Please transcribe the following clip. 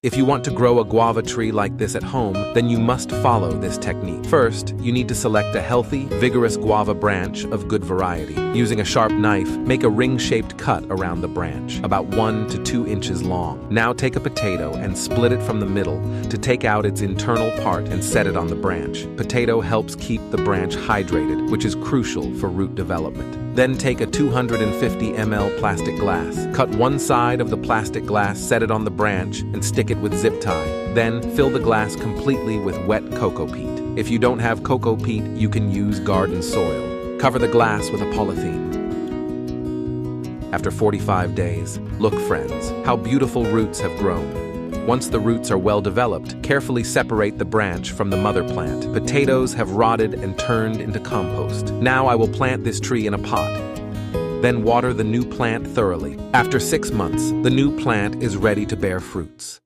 If you want to grow a guava tree like this at home, then you must follow this technique. First, you need to select a healthy, vigorous guava branch of good variety. Using a sharp knife, make a ring-shaped cut around the branch, about 1 to 2 inches long. Now take a potato and split it from the middle to take out its internal part and set it on the branch. Potato helps keep the branch hydrated, which is crucial for root development. Then take a 250 ml plastic glass. Cut one side of the plastic glass, set it on the branch, and stick it with zip tie. Then fill the glass completely with wet cocoa peat. If you don't have cocoa peat, you can use garden soil. Cover the glass with a polythene. After 45 days, look friends, how beautiful roots have grown. Once the roots are well developed, carefully separate the branch from the mother plant. Potatoes have rotted and turned into compost. Now I will plant this tree in a pot. Then water the new plant thoroughly. After 6 months, the new plant is ready to bear fruits.